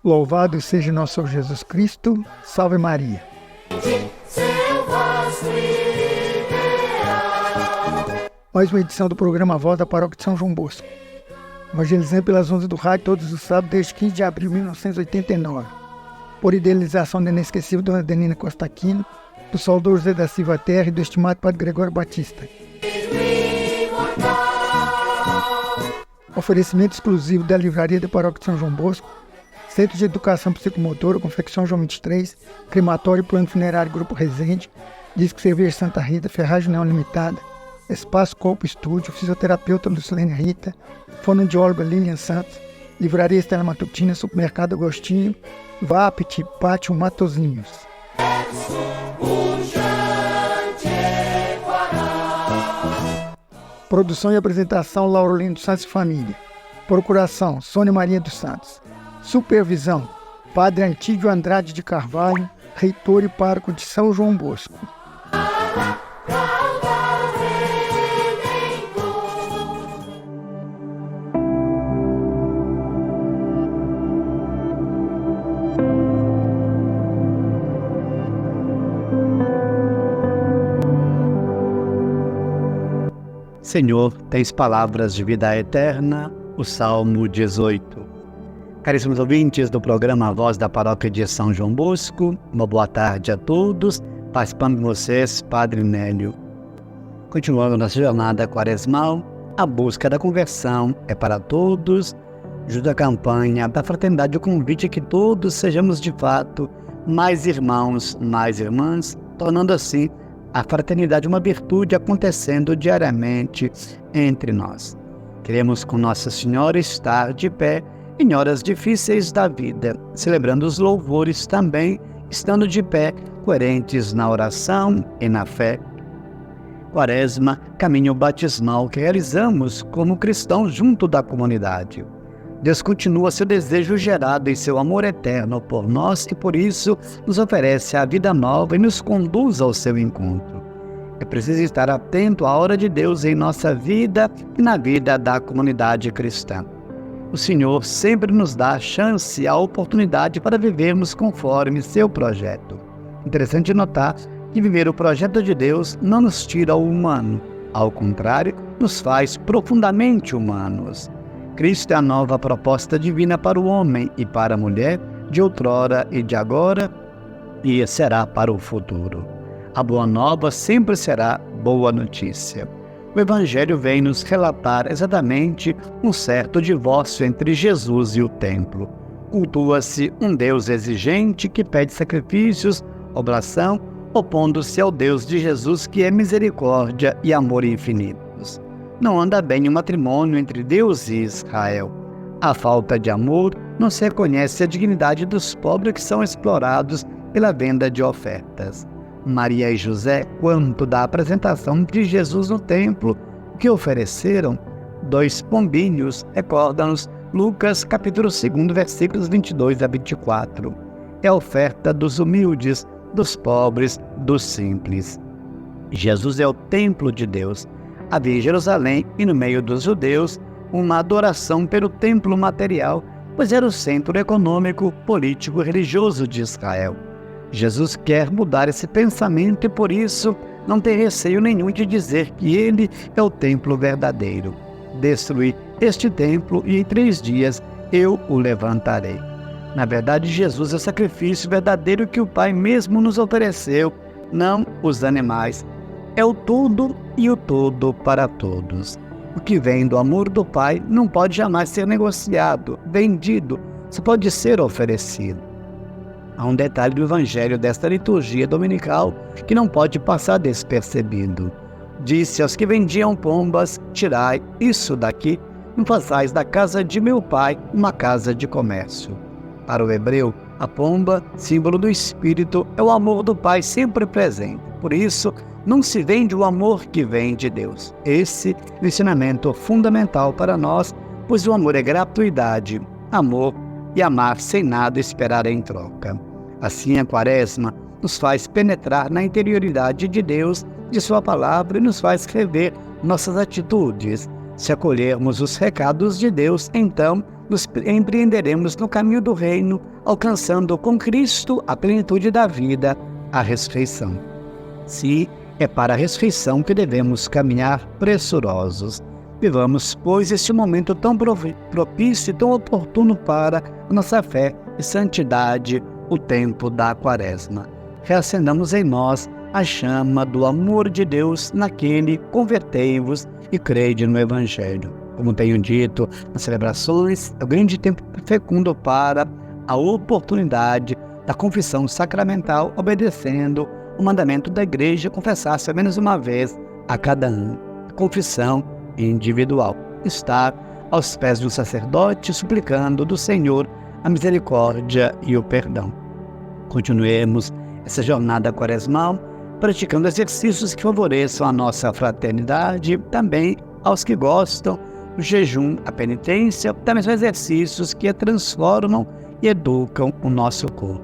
Louvado seja nosso Senhor Jesus Cristo. Salve Maria. Mais uma edição do programa Voz da Paróquia de São João Bosco. Evangelizando pelas ondas do rádio todos os sábados desde 15 de abril de 1989. Por idealização da inesquecível Dona Denina Costa Aquino, do saudoso José da Silva Terra e do estimado Padre Gregório Batista. Oferecimento exclusivo da Livraria da Paróquia de São João Bosco, Centro de Educação Psicomotora, Confecção João 23, Crematório Plano Funerário Grupo Resende, Disco Cerveja Santa Rita, Ferragem Neon Limitada, Espaço Corpo Estúdio, Fisioterapeuta Lucilene Rita, Fonoaudióloga Lilian Santos, Livraria Estela Matutina, Supermercado Agostinho, Vapit, Pátio Matozinhos. Produção e apresentação Laurolino dos Santos e Família. Procuração Sônia Maria dos Santos. Supervisão Padre Antídio Andrade de Carvalho, reitor e pároco de São João Bosco. Senhor, tens palavras de vida eterna, o Salmo 18. Caríssimos ouvintes do programa Voz da Paróquia de São João Bosco, uma boa tarde a todos, participando de vocês, Padre Nélio. Continuando nossa jornada quaresmal, a busca da conversão é para todos, junto à campanha da fraternidade, o convite é que todos sejamos de fato mais irmãos, mais irmãs, tornando assim a fraternidade uma virtude acontecendo diariamente entre nós. Queremos com Nossa Senhora estar de pé em horas difíceis da vida, celebrando os louvores também, estando de pé, coerentes na oração e na fé. Quaresma, caminho batismal que realizamos como cristãos junto da comunidade. Deus continua seu desejo gerado em seu amor eterno por nós e por isso nos oferece a vida nova e nos conduz ao seu encontro. É preciso estar atento à hora de Deus em nossa vida e na vida da comunidade cristã. O Senhor sempre nos dá a chance, a oportunidade para vivermos conforme seu projeto. Interessante notar que viver o projeto de Deus não nos tira o humano, ao contrário, nos faz profundamente humanos. Cristo é a nova proposta divina para o homem e para a mulher, de outrora e de agora, e será para o futuro. A boa nova sempre será boa notícia. O Evangelho vem nos relatar exatamente um certo divórcio entre Jesus e o templo. Cultua-se um Deus exigente que pede sacrifícios, oblação, opondo-se ao Deus de Jesus que é misericórdia e amor infinitos. Não anda bem o matrimônio entre Deus e Israel. A falta de amor não se reconhece a dignidade dos pobres que são explorados pela venda de ofertas. Maria e José, quanto da apresentação de Jesus no templo, que ofereceram 2 pombinhos, recorda-nos Lucas capítulo 2, versículos 22 a 24. É a oferta dos humildes, dos pobres, dos simples. Jesus é o templo de Deus. Havia em Jerusalém e no meio dos judeus uma adoração pelo templo material, pois era o centro econômico, político e religioso de Israel. Jesus quer mudar esse pensamento e por isso não tem receio nenhum de dizer que ele é o templo verdadeiro. Destruí este templo e em 3 dias eu o levantarei. Na verdade, Jesus é o sacrifício verdadeiro que o Pai mesmo nos ofereceu, não os animais. É o tudo e o todo para todos. O que vem do amor do Pai não pode jamais ser negociado, vendido, só pode ser oferecido. Há um detalhe do Evangelho desta liturgia dominical que não pode passar despercebido. Disse aos que vendiam pombas: tirai isso daqui, não façais da casa de meu pai uma casa de comércio. Para o hebreu, a pomba, símbolo do Espírito, é o amor do Pai sempre presente. Por isso, não se vende o amor que vem de Deus. Esse é o ensinamento fundamental para nós, pois o amor é gratuidade, amor e amar sem nada esperar em troca. Assim, a Quaresma nos faz penetrar na interioridade de Deus, de sua palavra, e nos faz rever nossas atitudes, Se acolhermos os recados de Deus, então nos empreenderemos no caminho do reino, alcançando com Cristo a plenitude da vida, a ressurreição. Se é para a ressurreição que devemos caminhar pressurosos. Vivamos, pois, este momento tão propício e tão oportuno para a nossa fé e santidade, o tempo da Quaresma. Reacendamos em nós a chama do amor de Deus naquele convertei-vos e crede no Evangelho. Como tenho dito nas celebrações, é o grande tempo fecundo para a oportunidade da confissão sacramental, obedecendo o mandamento da Igreja, confessar-se ao menos uma vez a cada ano. A confissão individual. Estar aos pés do sacerdote, suplicando do Senhor a misericórdia e o perdão. Continuemos essa jornada quaresmal, praticando exercícios que favoreçam a nossa fraternidade, também aos que gostam, o jejum, a penitência, também são exercícios que transformam e educam o nosso corpo.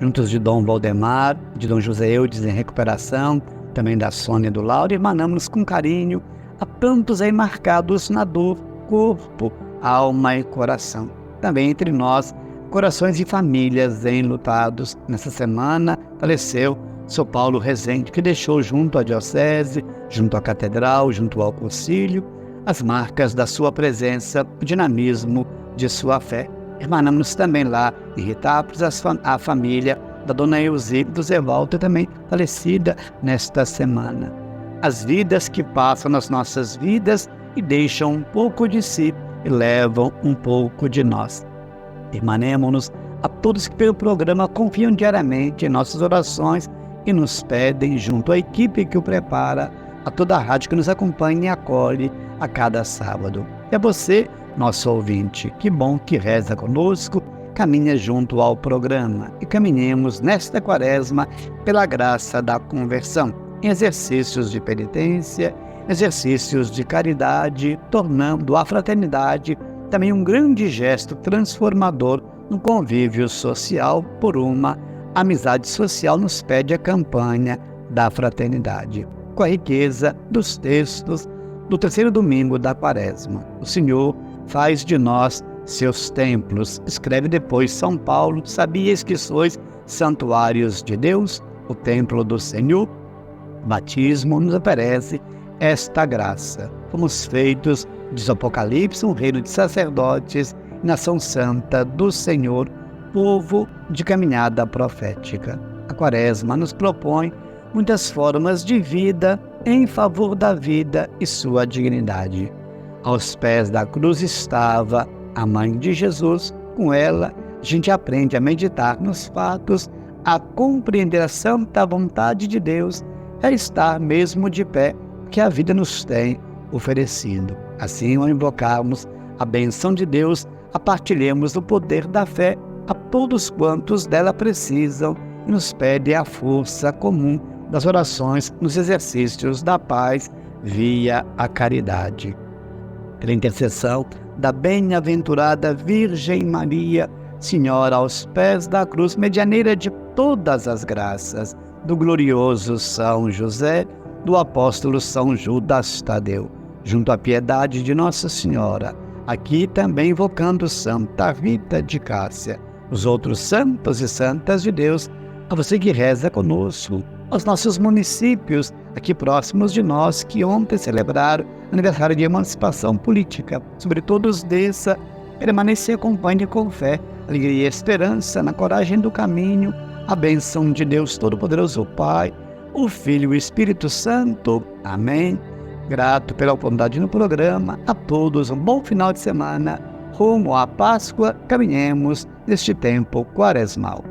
Juntos de Dom Valdemar, de Dom José Eudes em recuperação, também da Sônia e do Lauro, irmanamos com carinho a tantos aí marcados na dor, corpo, alma e coração. Também entre nós, corações de famílias enlutados. Nessa semana faleceu São Paulo Rezende, que deixou junto à diocese, junto à catedral, junto ao concílio, as marcas da sua presença, o dinamismo de sua fé. Irmanamos também lá em Ritápolis a família da Dona Elzi do Zé Walter, também falecida nesta semana. As vidas que passam nas nossas vidas e deixam um pouco de si e levam um pouco de nós. Irmanemo-nos a todos que pelo programa confiam diariamente em nossas orações e nos pedem, junto à equipe que o prepara, a toda a rádio que nos acompanha e acolhe a cada sábado. E a você, nosso ouvinte, que bom que reza conosco, caminha junto ao programa e caminhemos nesta Quaresma pela graça da conversão, em exercícios de penitência, exercícios de caridade, tornando a fraternidade também um grande gesto transformador no convívio social por uma amizade social, nos pede a campanha da fraternidade. Com a riqueza dos textos do terceiro domingo da Quaresma, o Senhor faz de nós seus templos. Escreve depois São Paulo: sabias que sois santuários de Deus, o templo do Senhor? O batismo nos oferece esta graça. Fomos feitos, diz o Apocalipse, um reino de sacerdotes, nação santa do Senhor, povo de caminhada profética. A Quaresma nos propõe muitas formas de vida em favor da vida e sua dignidade. Aos pés da cruz estava a mãe de Jesus. Com ela, a gente aprende a meditar nos fatos, a compreender a santa vontade de Deus, a estar mesmo de pé, que a vida nos tem oferecido. Assim, ao invocarmos a bênção de Deus, a partilhemos o poder da fé a todos quantos dela precisam e nos pede a força comum das orações nos exercícios da paz via a caridade. Pela intercessão da bem-aventurada Virgem Maria, Senhora aos pés da cruz, medianeira de todas as graças, do glorioso São José, do apóstolo São Judas Tadeu, junto à piedade de Nossa Senhora, aqui também invocando Santa Rita de Cássia, os outros santos e santas de Deus, a você que reza conosco, aos nossos municípios aqui próximos de nós, que ontem celebraram aniversário de emancipação política. Sobre todos desça, permanecer, acompanhe com fé, alegria e esperança, na coragem do caminho, a bênção de Deus Todo-Poderoso, o Pai, o Filho e o Espírito Santo. Amém. Grato pela oportunidade no programa. A todos um bom final de semana. Rumo à Páscoa, caminhemos neste tempo quaresmal.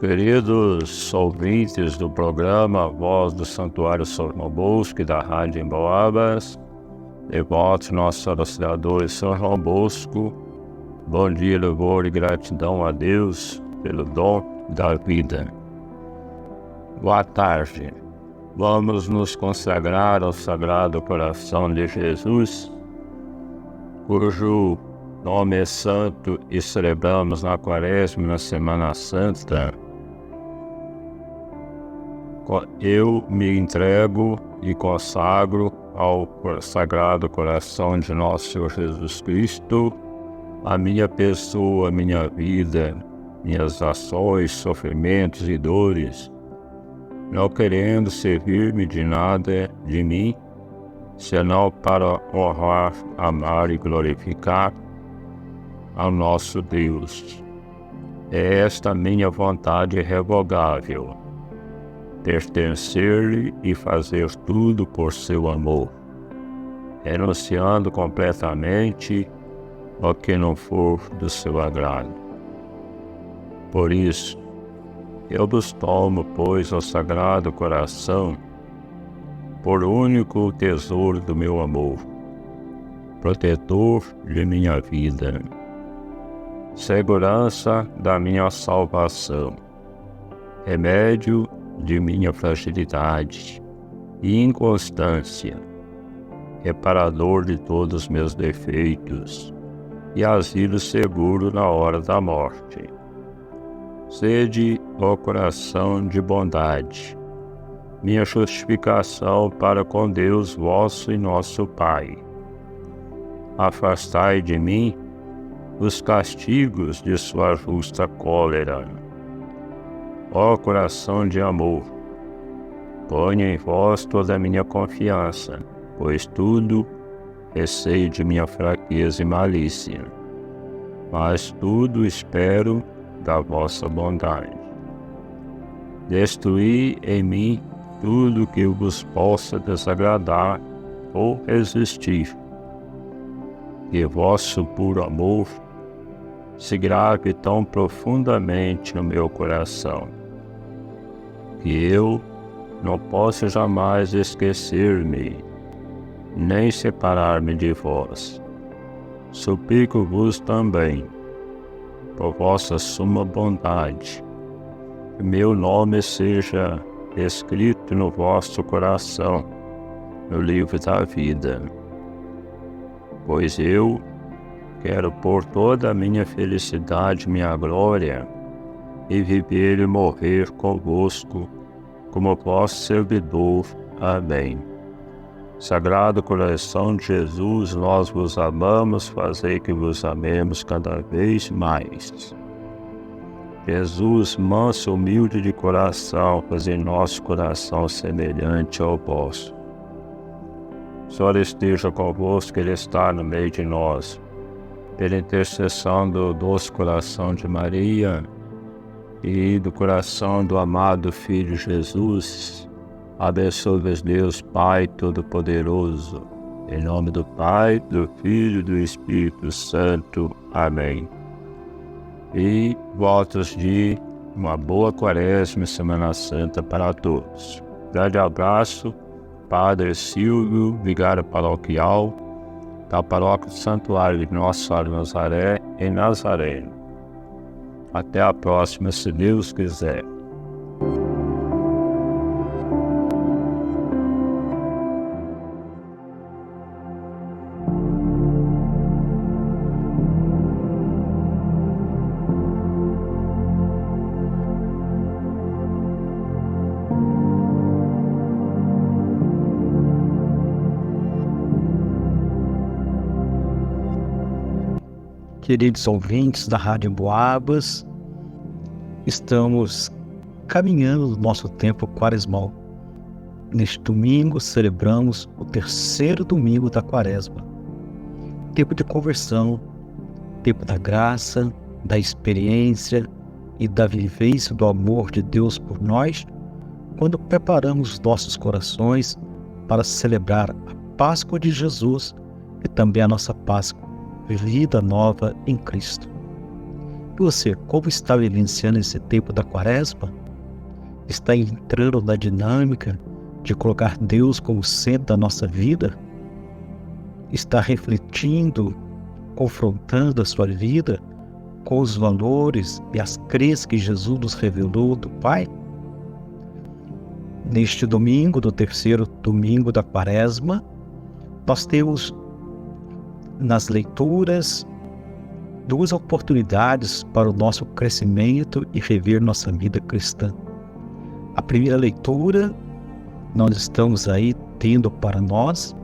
Queridos ouvintes do programa Voz do Santuário São João Bosco e da Rádio Emboabas, devotos nossos auxiliadores São João Bosco, bom dia, louvor e gratidão a Deus pelo dom da vida. Boa tarde. Vamos nos consagrar ao Sagrado Coração de Jesus, cujo nome é santo e celebramos na Quaresma e na Semana Santa. Eu me entrego e consagro ao Sagrado Coração de nosso Senhor Jesus Cristo, a minha pessoa, a minha vida, minhas ações, sofrimentos e dores, não querendo servir-me de nada de mim, senão para honrar, amar e glorificar ao nosso Deus. É esta minha vontade irrevogável, pertencer-lhe e fazer tudo por seu amor, renunciando completamente ao que não for do seu agrado. Por isso, eu vos tomo, pois, ao Sagrado Coração, por único tesouro do meu amor, protetor de minha vida, segurança da minha salvação, remédio de minha fragilidade e inconstância, reparador de todos os meus defeitos e asilo seguro na hora da morte. Sede, ó coração de bondade, minha justificação para com Deus vosso e nosso Pai. Afastai de mim os castigos de sua justa cólera. Ó coração de amor, ponha em vós toda a minha confiança, pois tudo receio de minha fraqueza e malícia, mas tudo espero da vossa bondade. Destruí em mim tudo que vos possa desagradar ou resistir. Que vosso puro amor se grave tão profundamente no meu coração, que eu não possa jamais esquecer-me, nem separar-me de vós. Suplico-vos também, por vossa suma bondade, que meu nome seja escrito no vosso coração, no livro da vida. Pois eu quero pôr toda a minha felicidade, minha glória, e viver e morrer convosco, como vosso servidor. Amém. Sagrado Coração de Jesus, nós vos amamos, fazei que vos amemos cada vez mais. Jesus, manso, humilde de coração, fazei nosso coração semelhante ao vosso. O Senhor esteja convosco, Ele está no meio de nós. Pela intercessão do doce coração de Maria e do coração do amado Filho Jesus, abençoe-vos Deus Pai Todo-Poderoso, em nome do Pai, do Filho e do Espírito Santo. Amém. E votos de uma boa Quaresma e Semana Santa para todos. Grande abraço, Padre Silvio, vigário paroquial da Paróquia do Santuário de Nossa Senhora de Nazaré, em Nazaré. Até a próxima, se Deus quiser. Queridos ouvintes da Rádio Emboabas, estamos caminhando no nosso tempo quaresmal. Neste domingo celebramos o terceiro domingo da Quaresma. Tempo de conversão, tempo da graça, da experiência e da vivência do amor de Deus por nós, quando preparamos nossos corações para celebrar a Páscoa de Jesus e também a nossa Páscoa, vida nova em Cristo. E você, como está vivenciando esse tempo da Quaresma? Está entrando na dinâmica de colocar Deus como centro da nossa vida? Está refletindo, confrontando a sua vida com os valores e as crenças que Jesus nos revelou do Pai? Neste domingo, do terceiro domingo da Quaresma, nós temos nas leituras duas oportunidades para o nosso crescimento e rever nossa vida cristã. A primeira leitura, nós estamos aí tendo para nós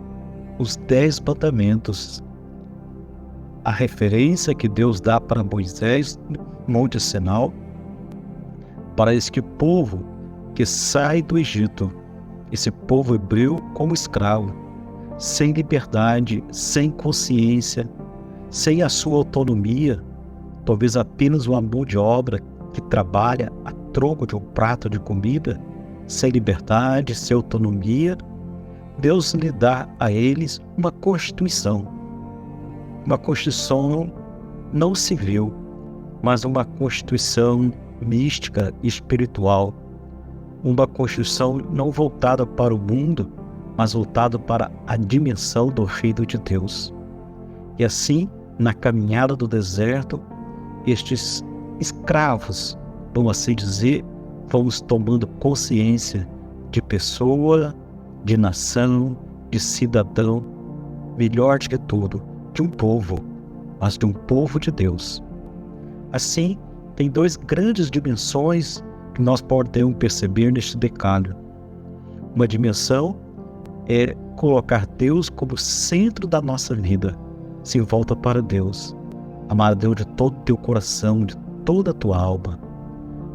os 10 mandamentos, a referência que Deus dá para Moisés no Monte Sinai, para este povo que sai do Egito, esse povo hebreu como escravo, sem liberdade, sem consciência, sem a sua autonomia, talvez apenas uma mão de obra que trabalha a troco de um prato de comida, sem liberdade, sem autonomia. Deus lhe dá a eles uma constituição não civil, mas uma constituição mística e espiritual, uma constituição não voltada para o mundo, mas voltada para a dimensão do reino de Deus. E assim, na caminhada do deserto, estes escravos, vamos assim dizer, vamos tomando consciência de pessoa, de nação, de cidadão, melhor de que tudo, de um povo, mas de um povo de Deus. Assim, tem 2 grandes dimensões que nós podemos perceber neste decálogo. Uma dimensão é colocar Deus como centro da nossa vida, se volta para Deus, amar a Deus de todo o teu coração, de toda a tua alma.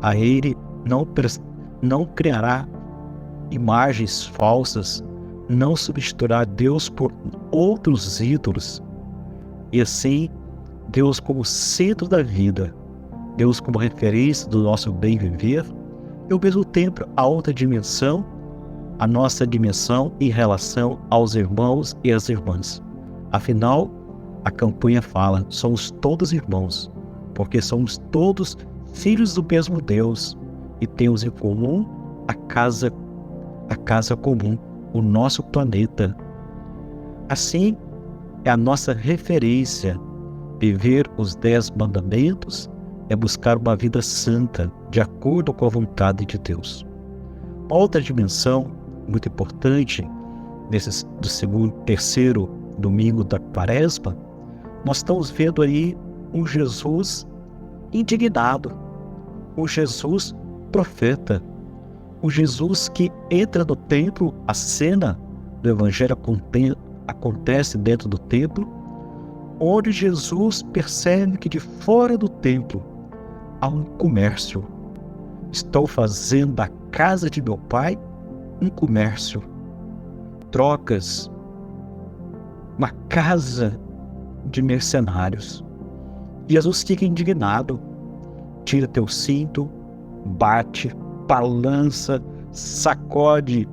A Ele não criará imagens falsas, não substituirá Deus por outros ídolos. E assim, Deus como centro da vida, Deus como referência do nosso bem viver, e ao mesmo tempo a outra dimensão, a nossa dimensão em relação aos irmãos e às irmãs. Afinal, a campanha fala, somos todos irmãos, porque somos todos filhos do mesmo Deus e temos em comum a casa comum, o nosso planeta. Assim, é a nossa referência. Viver os 10 mandamentos é buscar uma vida santa, de acordo com a vontade de Deus. Uma outra dimensão muito importante, terceiro domingo da Quaresma, nós estamos vendo aí um Jesus indignado, um Jesus profeta, um Jesus que entra no templo. A cena do Evangelho acontece dentro do templo, onde Jesus percebe que de fora do templo há um comércio. Estou fazendo da casa de meu pai um comércio, trocas, uma casa de mercenários. Jesus fica indignado, tira teu cinto, bate, balança, sacode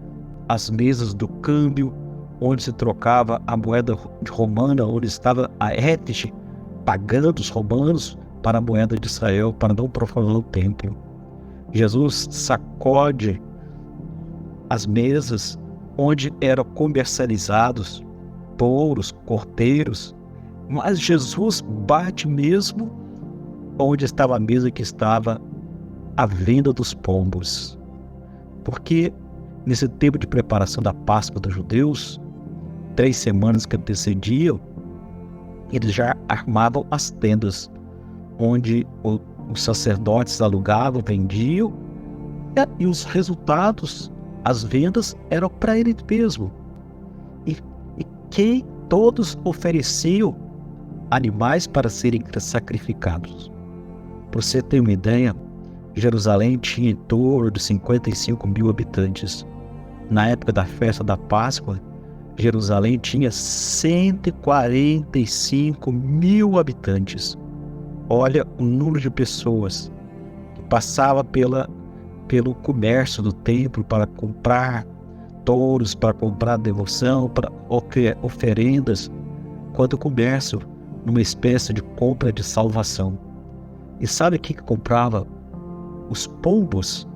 as mesas do câmbio, onde se trocava a moeda romana, onde estava a Éfice, pagando os romanos para a moeda de Israel, para não profanar o templo. Jesus sacode as mesas onde eram comercializados touros, cordeiros, mas Jesus bate mesmo onde estava a mesa que estava à venda dos pombos. Porque nesse tempo de preparação da Páscoa dos judeus, 3 semanas que antecediam, eles já armavam as tendas, onde os sacerdotes alugavam, vendiam, e os resultados, as vendas, eram para eles mesmos. E quem todos ofereciam animais para serem sacrificados. Para você ter uma ideia, Jerusalém tinha em torno de 55 mil habitantes. Na época da festa da Páscoa, Jerusalém tinha 145 mil habitantes. Olha o número de pessoas que passava pelo comércio do templo para comprar touros, para comprar devoção, para oferendas, quanto comércio, numa espécie de compra de salvação. E sabe quem que comprava os pombos?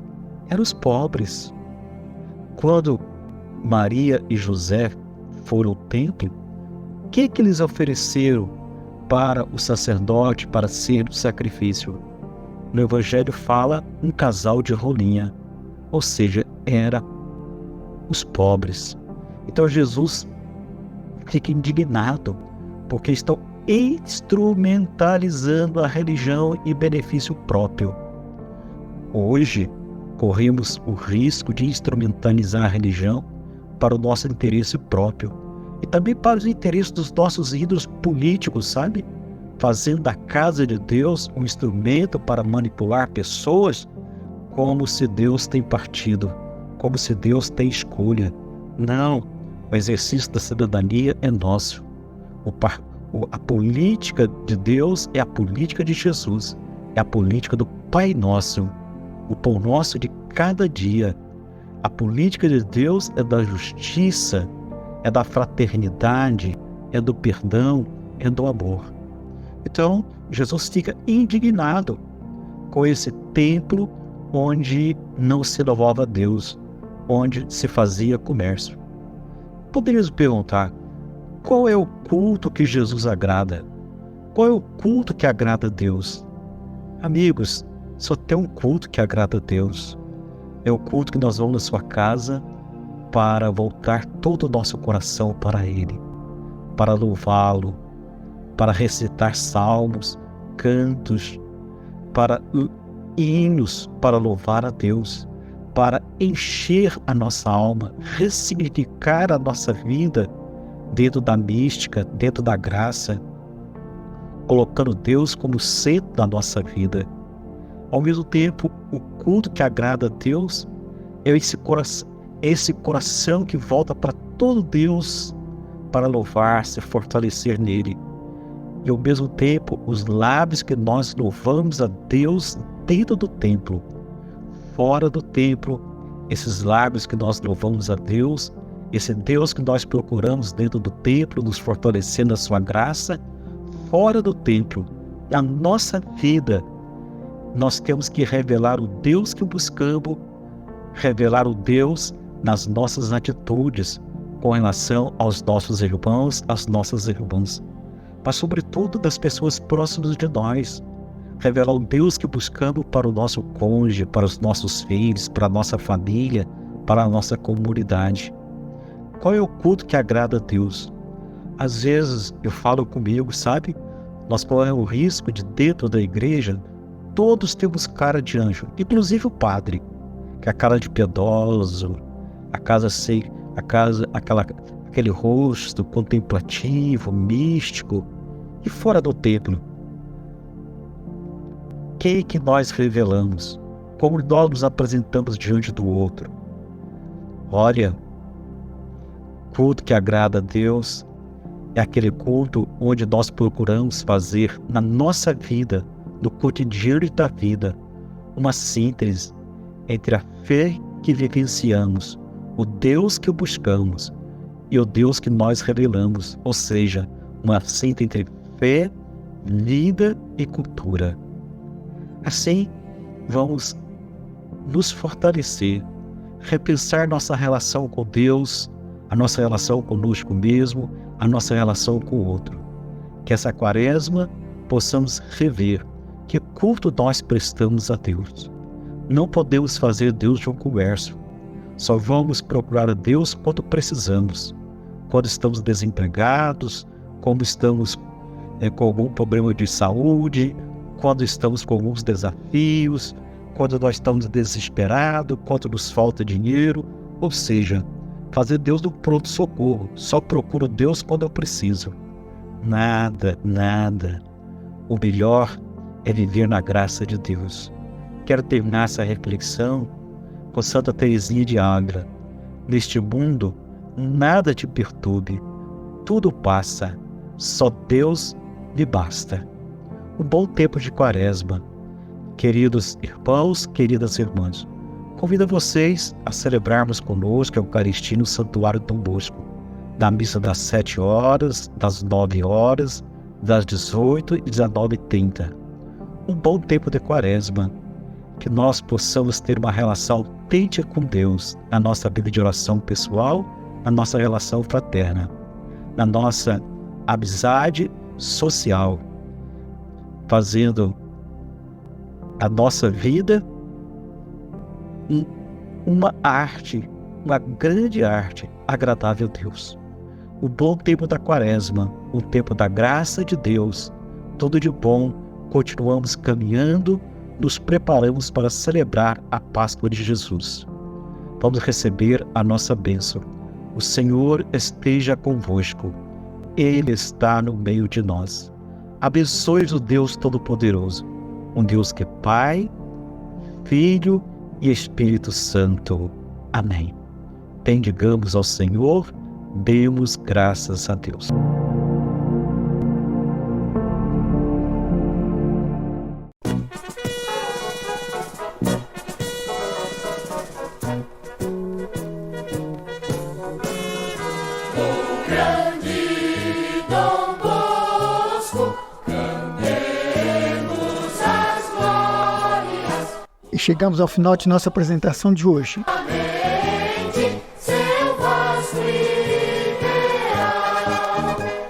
Eram os pobres. Quando Maria e José foram ao templo, o que eles ofereceram para o sacerdote para ser o sacrifício. No Evangelho fala um casal de rolinha, ou seja, era os pobres. Então Jesus fica indignado porque estão instrumentalizando a religião em benefício próprio. Hoje, corremos o risco de instrumentalizar a religião para o nosso interesse próprio e também para os interesses dos nossos ídolos políticos, sabe? Fazendo da casa de Deus um instrumento para manipular pessoas, como se Deus tem partido, como se Deus tem escolha. Não, o exercício da cidadania é nosso. A política de Deus é a política de Jesus, é a política do Pai Nosso, o pão nosso de cada dia. A política de Deus é da justiça, é da fraternidade, é do perdão, é do amor. Então, Jesus fica indignado com esse templo onde não se louvava a Deus, onde se fazia comércio. Poderíamos perguntar, qual é o culto que Jesus agrada? Qual é o culto que agrada a Deus? Amigos, só tem um culto que agrada a Deus. É o culto que nós vamos na sua casa para voltar todo o nosso coração para Ele, para louvá-lo, para recitar salmos, cantos, para hinos, para louvar a Deus, para encher a nossa alma, ressignificar a nossa vida dentro da mística, dentro da graça, colocando Deus como centro da nossa vida. Ao mesmo tempo, o culto que agrada a Deus é esse coração que volta para todo Deus para louvar, se fortalecer nele. E ao mesmo tempo, os lábios que nós louvamos a Deus dentro do templo, fora do templo, esses lábios que nós louvamos a Deus, esse Deus que nós procuramos dentro do templo, nos fortalecendo na sua graça, fora do templo, na nossa vida, nós temos que revelar o Deus que buscamos, revelar o Deus nas nossas atitudes com relação aos nossos irmãos, às nossas irmãs, mas sobretudo das pessoas próximas de nós, revelar o Deus que buscamos para o nosso cônjuge, para os nossos filhos, para a nossa família, para a nossa comunidade. Qual é o culto que agrada a Deus? Às vezes eu falo comigo, sabe? Nós corremos o risco de dentro da igreja, todos temos cara de anjo, inclusive o padre, que é a cara de piedoso, aquele rosto contemplativo, místico, e fora do templo. Quem que nós revelamos? Como nós nos apresentamos diante do outro? Olha, culto que agrada a Deus é aquele culto onde nós procuramos fazer na nossa vida, no cotidiano da vida, uma síntese entre a fé que vivenciamos, o Deus que buscamos e o Deus que nós revelamos, ou seja, uma síntese entre fé, vida e cultura. Assim, vamos nos fortalecer, repensar nossa relação com Deus, a nossa relação conosco mesmo, a nossa relação com o outro. Que essa quaresma possamos rever que culto nós prestamos a Deus. Não podemos fazer Deus de um comércio. Só vamos procurar a Deus quando precisamos. Quando estamos desempregados, quando estamos com algum problema de saúde, quando estamos com alguns desafios, quando nós estamos desesperados, quando nos falta dinheiro, ou seja, fazer Deus do pronto-socorro. Só procuro Deus quando eu preciso. Nada. O melhor é viver na graça de Deus. Quero terminar essa reflexão com Santa Teresinha de Ávila. Neste mundo, nada te perturbe, tudo passa, só Deus lhe basta. Um bom tempo de quaresma. Queridos irmãos, queridas irmãs, convido vocês a celebrarmos conosco a Eucaristia no Santuário Dom Bosco, da missa das 7 horas, das 9 horas, das 18 e 19h30. Um bom tempo de quaresma, que nós possamos ter uma relação autêntica com Deus, na nossa vida de oração pessoal, na nossa relação fraterna, na nossa amizade social, fazendo a nossa vida uma arte, uma grande arte agradável a Deus. O bom tempo da Quaresma, o tempo da graça de Deus, tudo de bom, continuamos caminhando, nos preparamos para celebrar a Páscoa de Jesus. Vamos receber a nossa bênção. O Senhor esteja convosco. Ele está no meio de nós. Abençoe-os o Deus Todo-Poderoso, um Deus que é Pai, Filho e Espírito Santo. Amém. Bendigamos ao Senhor, demos graças a Deus. E chegamos ao final de nossa apresentação de hoje.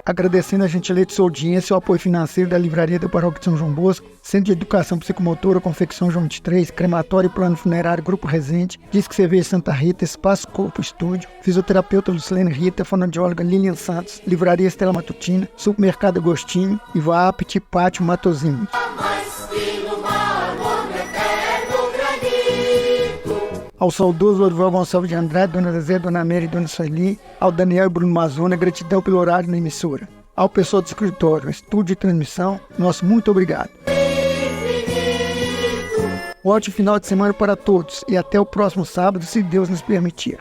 Agradecendo a gentileza de sua audiência e o apoio financeiro da Livraria da Paróquia de São João Bosco, Centro de Educação Psicomotora, Confecção João 23, Crematório e Plano Funerário Grupo Resende, Disque Cerveja Santa Rita, Espaço Corpo Estúdio, Fisioterapeuta Lucilene Rita, Fonoaudióloga Lilian Santos, Livraria Estela Matutina, Supermercado Agostinho, Ivoap, Pátio Matozinhos. Ao saudoso Lorival Gonçalves de Andrade, Dona Zezé, Dona Mary e Dona Sueli, ao Daniel e Bruno Mazona, gratidão pelo horário na emissora. Ao pessoal do escritório, estúdio e transmissão, nosso muito obrigado. Um ótimo final de semana para todos e até o próximo sábado, se Deus nos permitir.